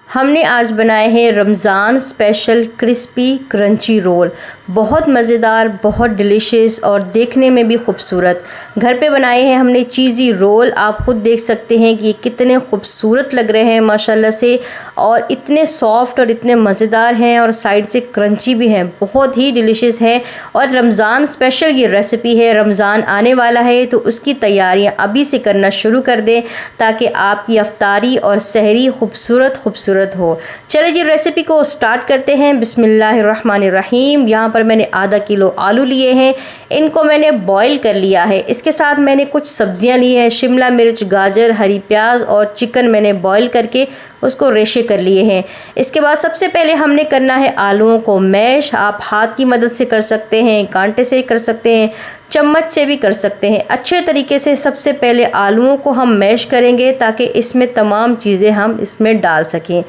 हमने आज बनाए हैं Ramzan special crispy crunchy roll. बहुत मज़ेदार, बहुत डिलीशियस और देखने में भी खूबसूरत। घर पे बनाए हैं हमने चीज़ी रोल। आप खुद देख सकते हैं कि ये कितने खूबसूरत लग रहे हैं माशाल्लाह से, और इतने सॉफ्ट और इतने मज़ेदार हैं और साइड से क्रंची भी हैं। बहुत ही डिलीशियस है और रमज़ान स्पेशल ये रेसिपी है। रमज़ान आने वाला है तो उसकी तैयारियाँ अभी से करना शुरू कर दें ताकि आपकी अफ्तारी और सहरी खूबसूरत हो। चलिए जी रेसिपी को स्टार्ट करते हैं। बिस्मिल्लाहिर्रहमानिर्रहीम। यहाँ पर मैंने आधा किलो आलू लिए हैं, इनको मैंने बॉईल कर लिया है। इसके साथ मैंने कुछ सब्जियाँ ली हैं, शिमला मिर्च, गाजर, हरी प्याज और चिकन मैंने बॉईल करके उसको रेशे कर लिए हैं। इसके बाद सबसे पहले हमने करना है आलूओं को मैश। आप हाथ की मदद से कर सकते हैं, कांटे से कर सकते हैं, चम्मच से भी कर सकते हैं। अच्छे तरीके से सबसे पहले आलूओं को हम मैश करेंगे ताकि इसमें तमाम चीज़ें हम इसमें डाल सकें।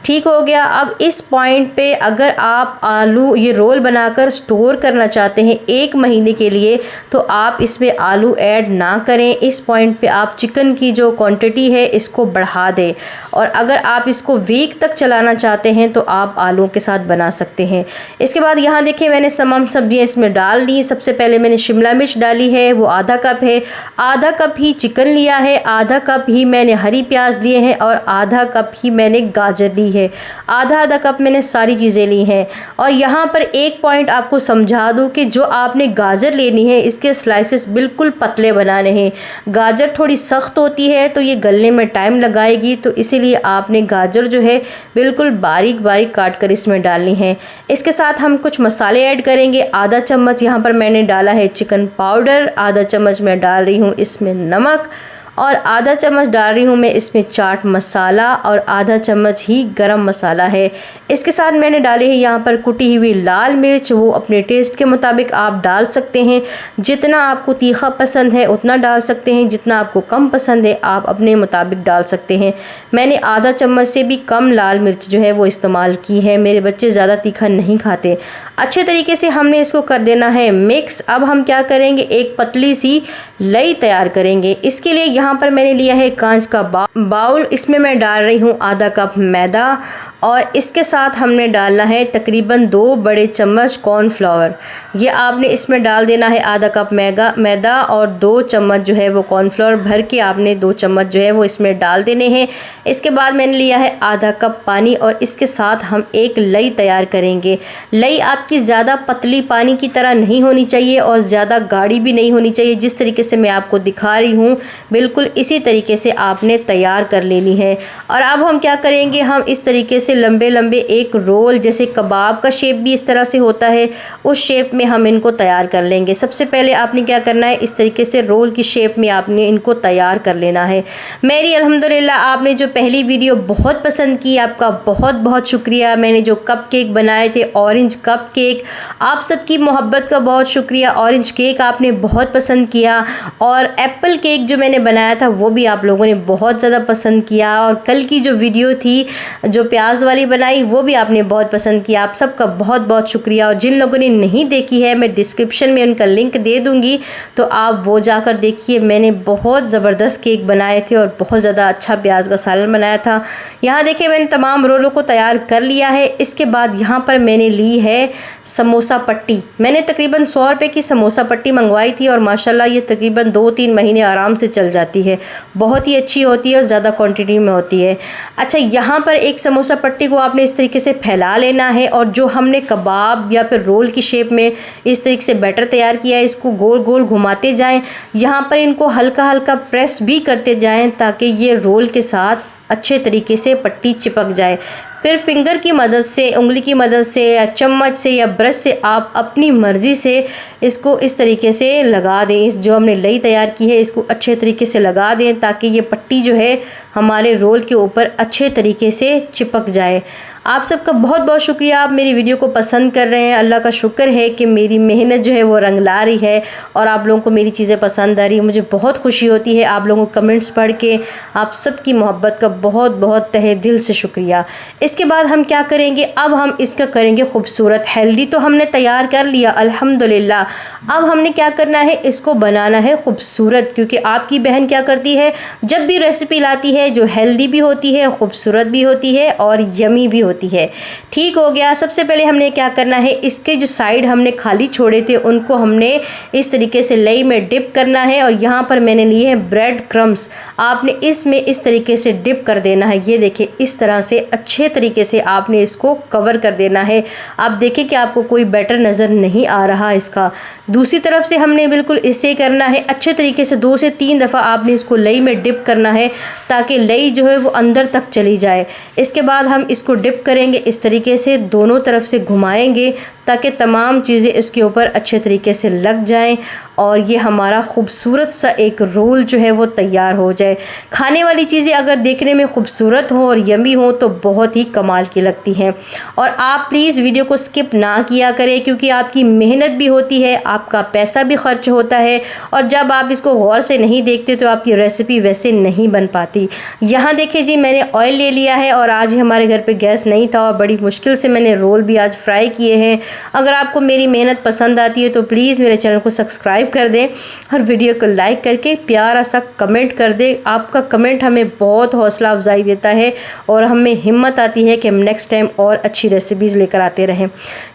ठीक हो गया। अब इस पॉइंट पे अगर आप आलू ये रोल बनाकर स्टोर करना चाहते हैं 1 महीने के लिए तो आप इसमें आलू ऐड ना करें। इस पॉइंट पे आप चिकन की जो क्वांटिटी है इसको बढ़ा दें, और अगर आप इसको वीक तक चलाना चाहते हैं तो आप आलूओं के साथ बना सकते हैं। इसके बाद यहाँ देखिए मैंने तमाम सब्जियाँ इसमें डाल दी। सबसे पहले मैंने शिमला मिर्च डाली है, वो आधा कप है। आधा कप ही चिकन लिया है, आधा कप ही मैंने हरी प्याज लिए हैं और आधा कप ही मैंने गाजर ली है। आधा कप मैंने सारी चीज़ें ली हैं। और यहाँ पर एक पॉइंट आपको समझा दूँ कि जो आपने गाजर लेनी है इसके स्लाइसेस बिल्कुल पतले बनाने हैं। गाजर थोड़ी सख्त होती है तो ये गलने में टाइम लगाएगी, तो इसीलिए आपने गाजर जो है बिल्कुल बारीक बारीक काट कर इसमें डालनी है। इसके साथ हम कुछ मसाले ऐड करेंगे। आधा चम्मच यहाँ पर मैंने डाला है चिकन पाउडर, आधा चम्मच मैं डाल रही हूँ इसमें नमक, और आधा चम्मच डाल रही हूँ मैं इसमें चाट मसाला, और आधा चम्मच ही गरम मसाला है। इसके साथ मैंने डाली है यहाँ पर कुटी हुई लाल मिर्च। वो अपने टेस्ट के मुताबिक आप डाल सकते हैं, जितना आपको तीखा पसंद है उतना डाल सकते हैं, जितना आपको कम पसंद है आप अपने मुताबिक डाल सकते हैं। मैंने आधा चम्मच से भी कम लाल मिर्च जो है वो इस्तेमाल की है, मेरे बच्चे ज़्यादा तीखा नहीं खाते। अच्छे तरीके से हमने इसको कर देना है मिक्स। अब हम क्या करेंगे, एक पतली सी लई तैयार करेंगे। इसके लिए यहाँ पर मैंने लिया है कांच का बाउल। इसमें मैं डाल रही हूँ आधा कप मैदा, और इसके साथ हमने डालना है तकरीबन 2 बड़े चम्मच कॉर्नफ्लावर। ये आपने इसमें डाल देना है आधा कप मैदा और 2 चम्मच जो है वो कॉर्नफ्लावर भर के आपने 2 चम्मच जो है वो इसमें डाल देने हैं। इसके बाद मैंने लिया है आधा कप पानी, और इसके साथ हम एक लई तैयार करेंगे। लई आपकी ज़्यादा पतली पानी की तरह नहीं होनी चाहिए और ज़्यादा गाढ़ी भी नहीं होनी चाहिए। जिस तरीके से मैं आपको दिखा रही हूँ बिल्कुल इसी तरीके से आपने तैयार कर लेनी है। और अब हम क्या करेंगे, हम इस तरीके से लंबे लंबे एक रोल, जैसे कबाब का शेप भी इस तरह से होता है, उस शेप में हम इनको तैयार कर लेंगे। सबसे पहले आपने क्या करना है, इस तरीके से रोल की शेप में आपने इनको तैयार कर लेना है। मेरी अल्हम्दुलिल्लाह आपने जो पहली वीडियो बहुत पसंद की, आपका बहुत बहुत शुक्रिया। मैंने जो कप केक बनाए थे, ऑरेंज कप केक, आप सबकी मोहब्बत का बहुत शुक्रिया। ऑरेंज केक आपने बहुत पसंद किया, और एप्पल केक जो मैंने बनाया था वो भी आप लोगों ने बहुत ज़्यादा पसंद किया। और कल की जो वीडियो थी जो प्याज वाली बनाई वो भी आपने बहुत पसंद किया। आप सबका बहुत बहुत शुक्रिया। और जिन लोगों ने नहीं देखी है मैं डिस्क्रिप्शन में उनका लिंक दे दूंगी, तो आप वो जाकर देखिए। मैंने बहुत ज़बरदस्त केक बनाए थे और बहुत ज़्यादा अच्छा प्याज का सालन बनाया था। यहाँ देखिए मैंने तमाम रोलों को तैयार कर लिया है। इसके बाद यहाँ पर मैंने ली है समोसा पट्टी। मैंने तकरीबन 100 रुपये की समोसा पट्टी मंगवाई थी, और माशाल्लाह ये तकरीबन 2-3 महीने आराम से चल जाती है। बहुत ही अच्छी होती है और ज़्यादा क्वांटिटी में होती है। अच्छा, यहाँ पर एक समोसा पट्टी को आपने इस तरीके से फैला लेना है, और जो हमने कबाब या फिर रोल की शेप में इस तरीके से बैटर तैयार किया है इसको गोल गोल घुमाते जाएं। यहाँ पर इनको हल्का हल्का प्रेस भी करते जाएं ताकि ये रोल के साथ अच्छे तरीके से पट्टी चिपक जाए। फिर फिंगर की मदद से, उंगली की मदद से या चम्मच से या ब्रश से आप अपनी मर्ज़ी से इसको इस तरीके से लगा दें। इस जो हमने लई तैयार की है इसको अच्छे तरीके से लगा दें ताकि ये पट्टी जो है हमारे रोल के ऊपर अच्छे तरीके से चिपक जाए। आप सबका बहुत बहुत शुक्रिया, आप मेरी वीडियो को पसंद कर रहे हैं। अल्लाह का शुक्र है कि मेरी मेहनत जो है वो रंग ला रही है और आप लोगों को मेरी चीज़ें पसंद आ रही है। मुझे बहुत खुशी होती है आप लोगों को कमेंट्स पढ़ के। आप सबकी मोहब्बत का बहुत बहुत तहे दिल से शुक्रिया। इसके बाद हम क्या करेंगे, अब हम इसका करेंगे खूबसूरत। हेल्दी तो हमने तैयार कर लिया अल्हम्दुलिल्लाह, अब हमने क्या करना है, इसको बनाना है खूबसूरत। क्योंकि आपकी बहन क्या करती है, जब भी रेसिपी लाती है जो हेल्दी भी होती है, खूबसूरत भी होती है और यमी भी होती है। ठीक हो गया। सबसे पहले हमने क्या करना है, इसके जो साइड हमने खाली छोड़े थे उनको हमने इस तरीके से लई में डिप करना है। और यहाँ पर मैंने लिए हैं ब्रेड क्रम्स, आपने इसमें इस तरीके से डिप कर देना है। ये देखिए इस तरह से अच्छे तरीके से आपने इसको कवर कर देना है। आप देखिए कि आपको कोई बैटर नज़र नहीं आ रहा इसका। दूसरी तरफ से हमने बिल्कुल इसे करना है अच्छे तरीके से, 2 से 3 दफ़ा आपने इसको लई में डिप करना है ताकि लई जो है वो अंदर तक चली जाए। इसके बाद हम इसको डिप करेंगे इस तरीके से, दोनों तरफ से घुमाएंगे ताकि तमाम चीज़ें इसके ऊपर अच्छे तरीके से लग जाएं और ये हमारा खूबसूरत सा एक रोल जो है वो तैयार हो जाए। खाने वाली चीज़ें अगर देखने में खूबसूरत हो और यमी हो तो बहुत ही कमाल की लगती हैं। और आप प्लीज़ वीडियो को स्किप ना किया करें, क्योंकि आपकी मेहनत भी होती है, आपका पैसा भी खर्च होता है, और जब आप इसको गौर से नहीं देखते तो आपकी रेसिपी वैसे नहीं बन पाती। यहाँ देखिए जी, मैंने ऑयल ले लिया है और आज हमारे घर पे गैस नहीं था और बड़ी मुश्किल से मैंने रोल भी आज फ्राई किए हैं। अगर आपको मेरी मेहनत पसंद आती है तो प्लीज़ मेरे चैनल को सब्सक्राइब कर दें और वीडियो को लाइक करके प्यारा सा कमेंट कर दें। आपका कमेंट हमें बहुत हौसला अफजाई देता है और हमें हिम्मत आती है कि हम नेक्स्ट टाइम और अच्छी रेसिपीज़ लेकर आते रहें।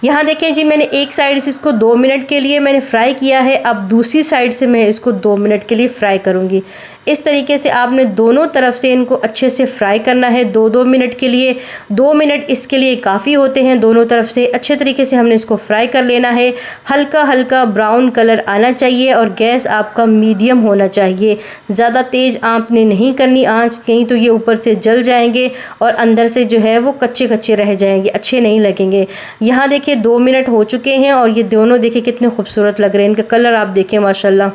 यहाँ देखें जी, मैंने एक साइड से इसको 2 मिनट के लिए मैंने फ्राई किया है, अब दूसरी साइड से मैं इसको 2 मिनट के लिए फ्राई करूँगी। इस तरीके से आपने दोनों तरफ से इनको अच्छे से फ्राई करना है 2-2 मिनट के लिए। 2 मिनट इसके लिए काफ़ी होते हैं। दोनों तरफ से अच्छे तरीके से हमने इसको फ्राई कर लेना है। हल्का हल्का ब्राउन कलर आना चाहिए और गैस आपका मीडियम होना चाहिए। ज़्यादा तेज़ आपने नहीं करनी आंच, कहीं तो ये ऊपर से जल जाएंगे और अंदर से जो है वो कच्चे कच्चे रह जाएंगे, अच्छे नहीं लगेंगे। यहाँ देखिए 2 मिनट हो चुके हैं और ये दोनों देखिए कितने खूबसूरत लग रहे हैं। इनका कलर आप देखें माशाल्लाह,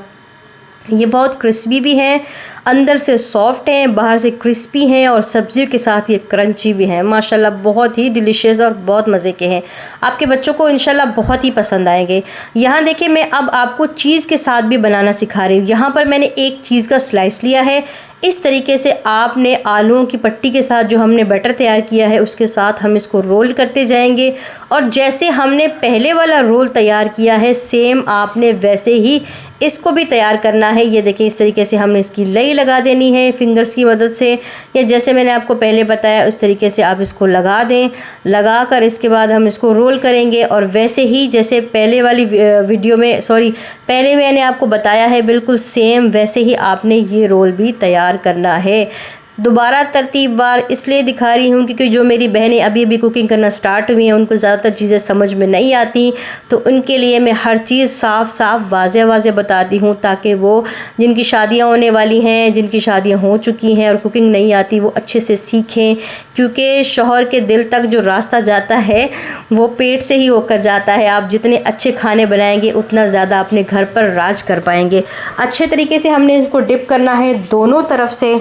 ये बहुत क्रिस्पी भी हैं, अंदर से सॉफ्ट हैं, बाहर से क्रिस्पी हैं और सब्जियों के साथ ये क्रंची भी हैं। माशाल्लाह बहुत ही डिलीशियस और बहुत मज़े के हैं। आपके बच्चों को इंशाल्लाह बहुत ही पसंद आएंगे। यहाँ देखिए, मैं अब आपको चीज़ के साथ भी बनाना सिखा रही हूँ। यहाँ पर मैंने एक चीज़ का स्लाइस लिया है। इस तरीके से आपने आलूओं की पट्टी के साथ जो हमने बैटर तैयार किया है उसके साथ हम इसको रोल करते जाएंगे और जैसे हमने पहले वाला रोल तैयार किया है सेम आपने वैसे ही इसको भी तैयार करना है। ये देखिए इस तरीके से हमने इसकी लई लगा देनी है फिंगर्स की मदद से, या जैसे मैंने आपको पहले बताया उस तरीके से आप इसको लगा दें। लगा कर इसके बाद हम इसको रोल करेंगे और वैसे ही जैसे पहले वाली वीडियो में पहले मैंने आपको बताया है बिल्कुल सेम वैसे ही आपने ये रोल भी तैयार करना है। दोबारा तरतीबवार इसलिए दिखा रही हूँ क्योंकि जो मेरी बहनें अभी अभी कुकिंग करना स्टार्ट हुई हैं उनको ज़्यादातर चीज़ें समझ में नहीं आती, तो उनके लिए मैं हर चीज़ साफ़ साफ़ वाज़े बताती हूँ ताकि वो जिनकी शादियाँ होने वाली हैं, जिनकी शादियाँ हो चुकी हैं और कुकिंग नहीं आती वो अच्छे से सीखें। क्योंकि शौहर के दिल तक जो रास्ता जाता है वो पेट से ही होकर जाता है। आप जितने अच्छे खाने बनाएंगे उतना ज़्यादा अपने घर पर राज कर पाएंगे। अच्छे तरीके से हमने इसको डिप करना है दोनों तरफ से।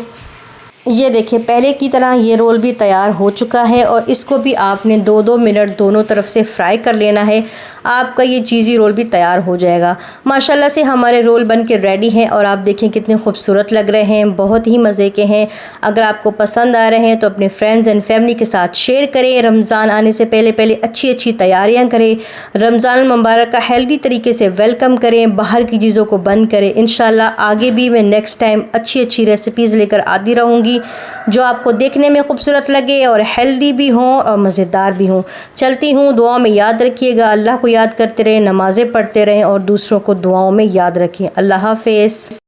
ये देखिए पहले की तरह ये रोल भी तैयार हो चुका है और इसको भी आपने 2-2 मिनट दोनों तरफ से फ्राई कर लेना है। आपका ये चीज़ी रोल भी तैयार हो जाएगा। माशाल्लाह से हमारे रोल बन के रेडी हैं और आप देखें कितने खूबसूरत लग रहे हैं, बहुत ही मज़े के हैं। अगर आपको पसंद आ रहे हैं तो अपने फ्रेंड्स एंड फैमिली के साथ शेयर करें। रमज़ान आने से पहले अच्छी तैयारियाँ करें। रमज़ान मुबारक का हेल्दी तरीके से वेलकम करें, बाहर की चीज़ों को बंद करें। इंशाल्लाह आगे भी मैं नेक्स्ट टाइम अच्छी रेसिपीज़ लेकर आती रहूँगी जो आपको देखने में खूबसूरत लगे और हेल्दी भी हों और मज़ेदार भी हों। चलती हूँ, दुआ में याद रखिएगा, अल्लाह को याद करते रहें, नमाज़ें पढ़ते रहें और दूसरों को दुआओं में याद रखें। अल्लाह हाफ़िज़।